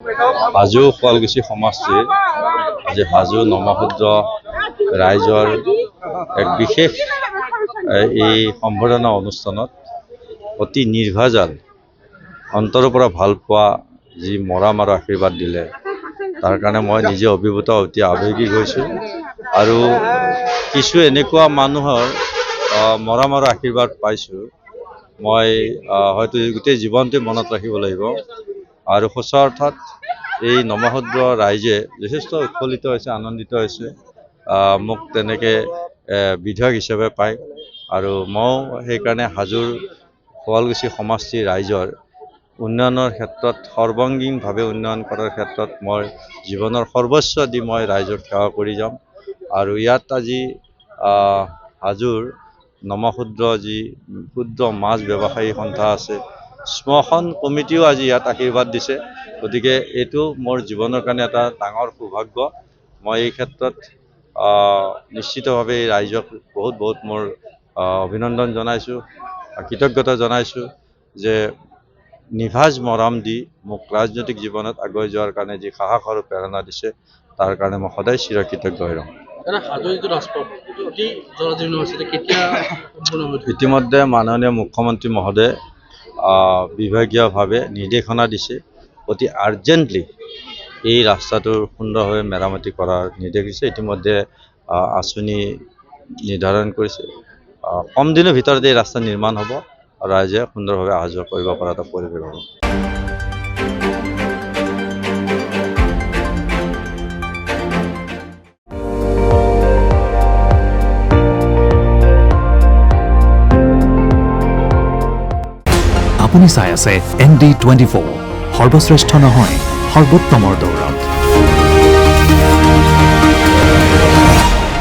হাজো শুৱালকুছি সমষ্টিৰ আজি হাজো নমঃশূদ্ৰ ৰাইজৰ এক বিশেষ এই সম্বৰ্ধনা অনুষ্ঠানত অতি নিৰ্ভেজাল অন্তৰৰ পৰা ভাল পোৱা যি মৰম আৰু আশীৰ্বাদ দিলে তাৰ কাৰণে মই নিজে অভিভূত অতি আৱেগিক হৈছোঁ আৰু কিছু এনেকুৱা মানুহৰ মৰম আৰু আশীৰ্বাদ পাইছোঁ মই হয়তো গোটেই জীৱনটোৱে মনত ৰাখিব লাগিব আৰু সঁচা অৰ্থত এই নমঃশূদ্ৰ ৰাইজে যথেষ্ট উৎফুল্লিত হৈছে আনন্দিত হৈছে মোক তেনেকৈ বিধায়ক হিচাপে পায় আৰু মই সেইকাৰণে হাজোৰ শুৱালকুছি সমষ্টিৰ ৰাইজৰ উন্নয়নৰ ক্ষেত্ৰত সৰ্বাংগীনভাৱে উন্নয়ন কৰাৰ ক্ষেত্ৰত মই জীৱনৰ সৰ্বস্ব দি মই ৰাইজক সেৱা কৰি যাম আৰু ইয়াত আজি হাজোৰ নমঃশূদ্ৰ যি ক্ষুদ্ৰ মাছ ব্যৱসায়ী সন্থা আছে শ্মশান কমিটিও আজি ইয়াত আশীৰ্বাদ দিছে গতিকে এইটো মোৰ জীৱনৰ কাৰণে এটা ডাঙৰ সৌভাগ্য মই এই ক্ষেত্ৰত নিশ্চিতভাৱে ৰাইজক বহুত মোৰ অভিনন্দন জনাইছোঁ কৃতজ্ঞতা জনাইছোঁ যে নিভাজ মৰম দি মোক ৰাজনৈতিক জীৱনত আগুৱাই যোৱাৰ কাৰণে যি সাহস আৰু প্ৰেৰণা দিছে তাৰ কাৰণে মই সদায় চিৰকৃতজ্ঞ হৈ ৰ'ম ইতিমধ্যে মাননীয় মুখ্যমন্ত্ৰী মহোদয়ে বিভাগীয়ভাৱে নিৰ্দেশনা দিছে অতি আৰ্জেণ্টলি এই ৰাস্তাটোৰ সুন্দৰভাৱে মেৰামতি কৰাৰ নিৰ্দেশ দিছে ইতিমধ্যে আঁচনি নিৰ্ধাৰণ কৰিছে কম দিনৰ ভিতৰত এই ৰাস্তা নিৰ্মাণ হ'ব আৰু ৰাইজে সুন্দৰভাৱে অহা যোৱা কৰিব পৰা এটা পৰিৱেশ হ'ব আপুনি চাই আছে ND24 সৰ্বশ্ৰেষ্ঠ নহয় সৰ্বোত্তমৰ দৌৰত